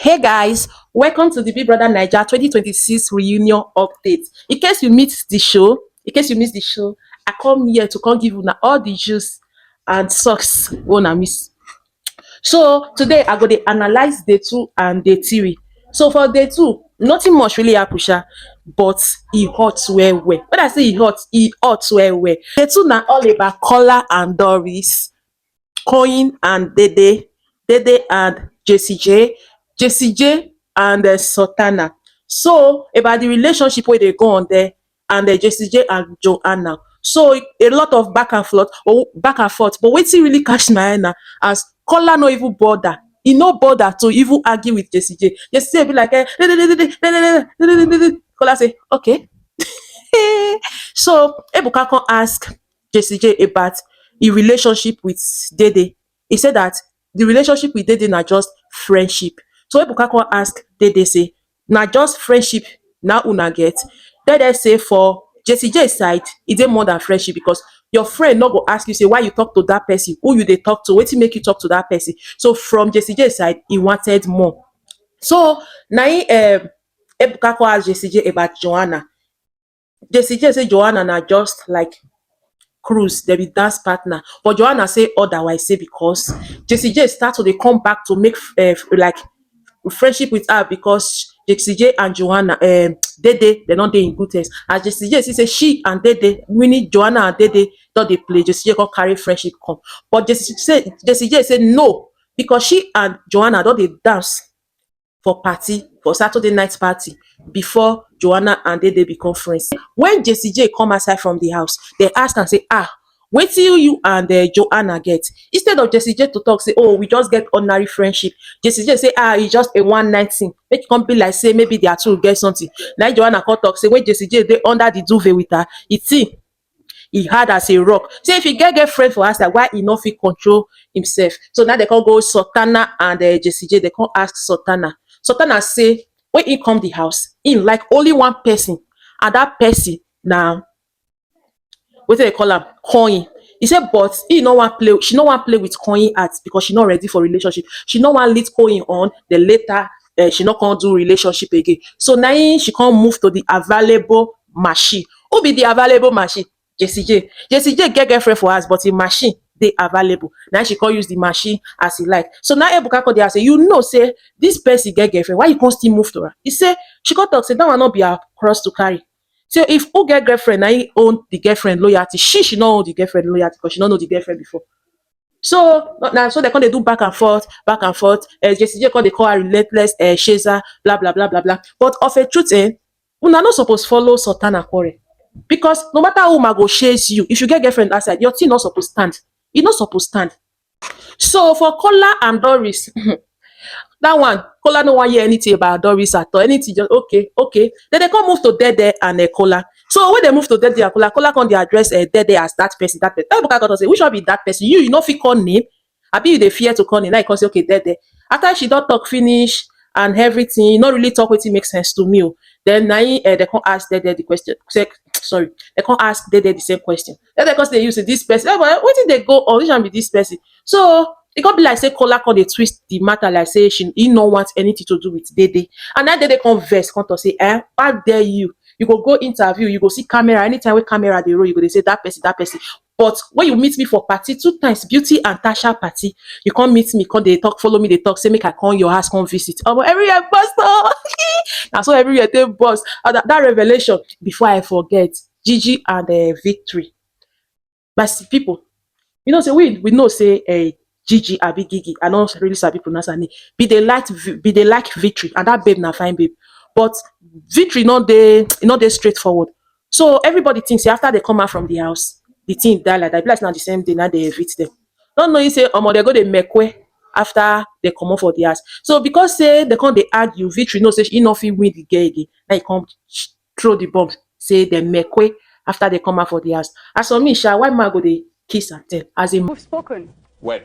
Hey guys, welcome to the Big Brother Niger 2026 reunion update. In case you missed the show, I come here to come give you all the juice and socks una miss. So today I go to analyze day two and day three. So for day two, nothing much really happen sha, but e hot well well. When I say e hot well well. Day two na all about Kola and Doris, Coin and Dede, Dede and Jessie J and Sultana. So about the relationship wey dey go on there and Jessie J and Joanna. So a lot of back and forth but wetin really catch my eye na as Kola no even bother, e no bother to even argue with Jessie J. Jessie J be like Kola say okay. So Ebuka come ask Jessie J about e relationship with Dede. He said that the relationship with Dede na just friendship. So Ebuka come ask Dede say na just friendship na una get. Dede say for Jessie J side e dey more than friendship because your friend no go ask you say why you talk to that person, who you dey talk to, wetin make you talk to that person. So from Jessie J side e wanted more. So na Ebuka come ask Jessie J about Joanna. Jessie J say Joanna na just like cruise, dem be dance partner, but Joanna say otherwise, say because Jessie J start to dey come back to make like friendship with her because Jessie J and Joanna Dede dem no dey in good terms. As Jessie J see say she and Dede, meaning Joanna and Dede don dey play, Jessie J come carry friendship come. But Jessie J say no because she and Joanna don dey dance for party, for Saturday night party before Joanna and Dede become friends. When Jessie J come outside from the house, they ask and say wetin you and Joanna get. Instead of Jessie J to talk say oh we just get ordinary friendship, Jessie J say e just a one night thing, make e come be like say maybe their two get something. Na Joanna come talk say when Jessie J dey under the duvet with her, e hard as a rock. Say if e get girlfriend for outside, why e no fit control himself. So now they come go Sultana and Jessie J. They come ask Sultana. Sultana say when he come the house, him like only one person, and that person na wetin they call am Coin. He said but he no wan play, she no wan play with Coin at because she not ready for relationship. She no wan lead Coin on, then later she not come do relationship again. So now she come move to the available machine. Who be the available machine? Jessie J. Jessie J get girlfriend for us, but the machine dey available. Now she can use the machine as he like. So now Ebuka come there say, you know, say this person get girlfriend, why you can't still move to her? He say she come talk say that one not be a cross to carry. So if who get girlfriend, now he own the girlfriend loyalty. She not own the girlfriend loyalty because she don't know the girlfriend before. So now so they come they do back and forth, back and forth. Jessie J come they call her relentless chaser, blah blah blah blah blah. But of a truth, una not supposed to follow Sultana quarrel. Because no matter who ma go chase you, if you get girlfriend outside, your thing not supposed to stand. E not supposed to stand. So for Kola and Doris, that one, Kola no wan hear anything about Doris at all. Anything just okay, okay. Then they come move to Dede and Kola. So when they move to Dede and Kola come dey address Dede as that person, that person. Ebuka come talk say, which one be that person? You no fit call name. Abi you dey fear to call name. Now you come say okay, Dede. After she don talk finish and everything, you no really talk wetin make sense to me. Then now they come ask Dede the question. Say, sorry, they can't ask Dede the same question. Then because they use this person, what did they go on? Which one be this person? So it can't be like say Kola come they twist the matter like say he no want anything to do with Dede. And then Dede come vex, come to say, how dare you? You go interview, you go see camera. Anytime with camera they roll, you go they say that person, that person. But when you meet me for party 2 times, Beauty and Tasha party, you can't meet me, come they talk, follow me, they talk, say make I come your house, come visit. Oh, but every year boss, now so every year they boss. That revelation before I forget, Gigi and Victory. But people, you know, say we know say Gigi abi Gigi. I don't really sabi pronounce her name. Be they like Victory, and that babe na fine babe. But Victory not they straightforward. So everybody thinks say after they come out from the house, the thing die like that. Be like now the same day now they evict them. Don't know you say they go they make way after they come out for the house. So because say they come they argue, Victory no say she no fit win the girl again. Now you come throw the bomb, say they make way after they come out for the house. As for me, why man go they kiss and tell? As in we've spoken. When?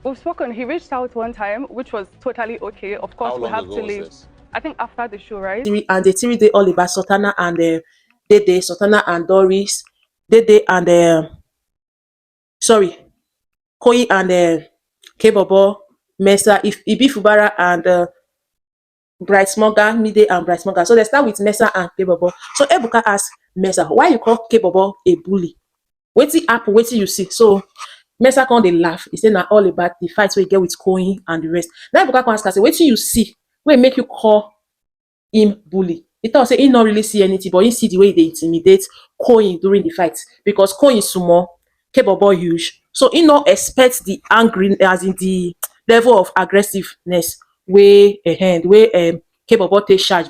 We've spoken. He reached out one time, which was totally okay. Of course, we have to leave. This? I think after the show, right? and the theory they all about Sultana and Dede, Sultana and Doris, Dede and sorry, Koi and Kebobo, Mesa, if Ibi Fubara and Bright Smoga, Mide and Bright Smoga. So they start with Mesa and Kebobo. So Ebuka asked Mesa, why you call Kebobo a bully? Wetin happen, wetin you see? So Mesa come dey laugh. He say na all about the fights wey he get with Koyin and the rest. Now Ebuka come ask am say, wetin you see wey make you call him bully? He talk say he not really see anything, but he see the way they intimidate Koyin during the fight because Koyin small, Kebobo huge. So he not expect the angry, as in the level of aggressiveness wey Kebobo take charge.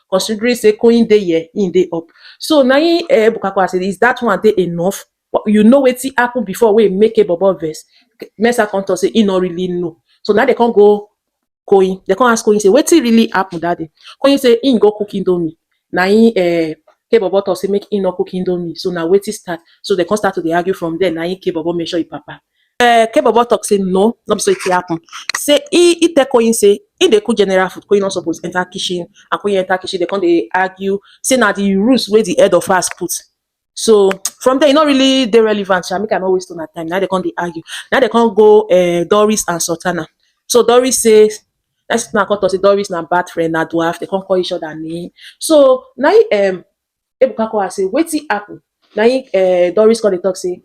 Considering say Koyin dey here, in dey up. So now Bukaku say, is that one dey enough? You know wetin happen before wey make Kebobo vex. Mesa come talk say he not really know. So now they can't go Koyin. They come ask Koyin say, wetin really happen that day? Koyin say he go cook indomie. Na him Kebobo talk say make him no cook indomie. So now wetin start. So they come start to dey argue from there. Na him Kebobo make sure he papa. Kebobo talk say no, not be so it happen. Say he tell Koyin say he dey cook general food. Koyin not suppose enter kitchen. And Koyin enter kitchen, they come dey argue. Say na the rules wey the head of house put. So from there, e not really dey relevant. Sha, make I no waste una time. Now they come dey argue. Now they come go Doris and Sultana. So Doris say, next thing I come talk say Doris na bad friend, na dwarf. They come call each other name. So now Ebuka come ask say wetin happen? Now Doris come dey talk say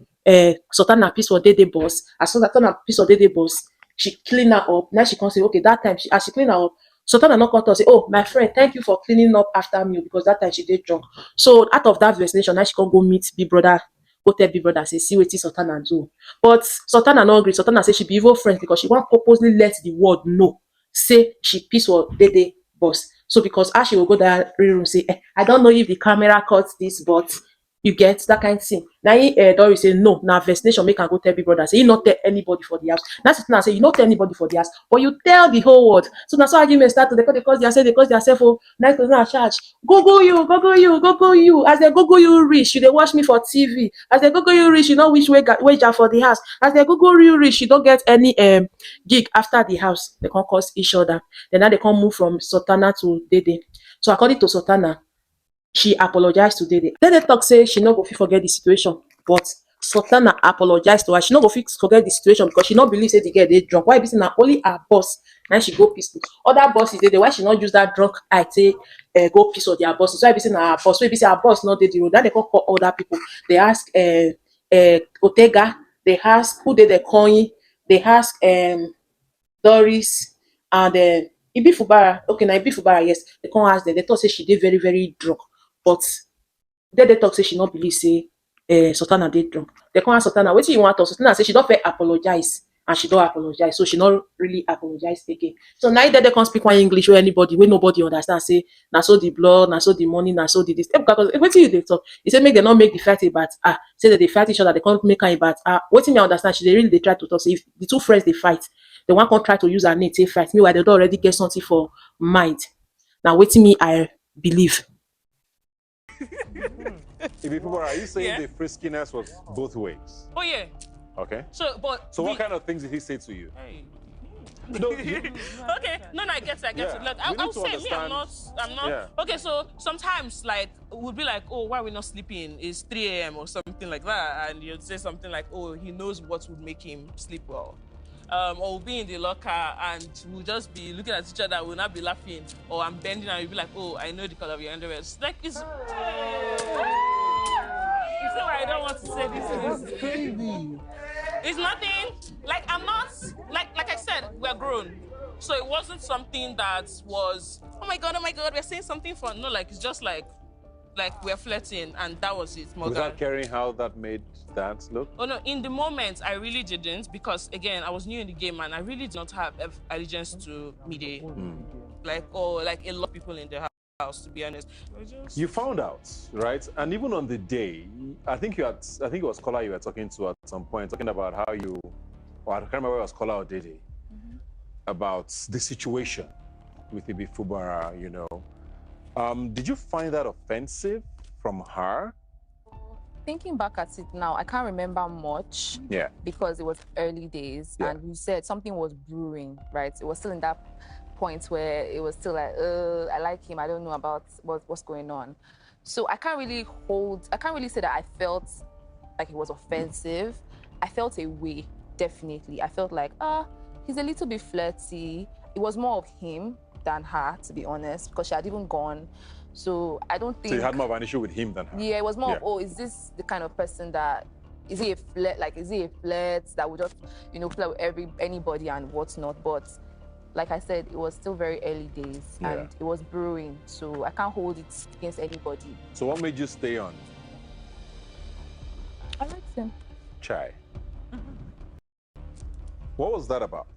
Sultana piece for Dede boss. As Sultana piece for Dede boss, she clean her up. Now she come say okay, that time as she clean her up, Sultana no come talk say, oh my friend, thank you for cleaning up after me, because that time she did drunk. So out of that vaccination, now she can go meet big brother, go tell big brother say see wetin Sultana do. But Sultana no agree. Sultana say she be evil friend because she want purposely let the world know say she piece for Dede boss. So because as she will go that room say, I don't know if the camera caught this, but you get that kind of thing. Now Doris say no, now vaccination make her go tell big brother. Say you not tell anybody for the house. That's it. Now say you not tell anybody for the house, but you tell the whole world. So now so argument start to they cause themselves oh 9,000 charge. Go you, go you. As they go you reach, you they watch me for TV. As they go you reach, you know which way wager for the house. As they go you reach, you don't get any gig after the house. They can cause each other. Then now they can move from Sultana to Dede. So according to Sultana, she apologized to Dede. Dede talk say she no go fit forget the situation, but Sultana apologized to her. She no go fit forget the situation because she no believe say the girl dey drunk. Why be say na only her boss na she go piss with? Other bosses dey there. Why she not use that drunk eye take go piss on their bosses? Why be say na her boss? Why be say her boss not dey the road? That they come call other people. They ask Otega. They ask who dey the coin. They ask Doris and Ibi Fubara. Okay, now Ibi Fubara, yes. They come ask them. They thought say she did very, very drunk. But then they talk say she not believe say Sultana did drunk. They come ask Sultana, what you want us? Sultana say she don't fair apologize. And she don't apologize. So she not really apologize again. So now that they can't speak one English or anybody, when nobody understand, say, na so the blood, na so the money, na so the this. Because what you they talk? He said make them not make the fight about say that they fight each other, they can't make her about what me understand, she they really they try to talk. Say if the two friends they fight, the one can try to use her name to fight. Meanwhile, they don't already get something for mind. Now waiting me, I believe. If people are you saying the friskiness was both ways? Oh yeah. Okay. So what kind of things did he say to you? Hey. No, Okay, no, I get it. Look, I'll say me, I'm not. Yeah. Okay, so sometimes like we'll be like, oh, why are we not sleeping? It's 3 a.m. or something like that, and you'd say something like, oh, he knows what would make him sleep well. Or we'll be in the locker and we'll just be looking at each other, we'll not be laughing, or I'm bending and you'll be like, oh, I know the color of your underwear. It's like, it's... You see why I don't want to say this? Crazy. It's nothing. Like, I'm not... Like I said, we're grown. So it wasn't something that was, oh my God, we're saying something fun. No, like, it's just like we're flirting, and that was it. Without caring how that made that look? Oh no, in the moment, I really didn't, because again, I was new in the game, and I really did not have allegiance to Mide. Like a lot of people in the house, to be honest. You found out, right? And even on the day, I think it was Kola you were talking to at some point, talking about how you, or I can't remember if it was Kola or Dede, about the situation with Ibi Fubara, you know. Did you find that offensive from her? Thinking back at it now, I can't remember much. Yeah. Because it was early days, and you said something was brewing, right? It was still in that point where it was still like, I like him, I don't know about what's going on. So I can't really say that I felt like it was offensive. I felt a way, definitely. I felt like, He's a little bit flirty. It was more of him than her, to be honest, because she had even gone. So I don't think... So you had more of an issue with him than her? Yeah, it was more of, oh, is this the kind of person that... Is he a flirt? Like, is he a flirt that would just, you know, flirt with anybody and whatnot? But like I said, it was still very early days and it was brewing. So I can't hold it against anybody. So what made you stay on? I liked him. Chai. What was that about?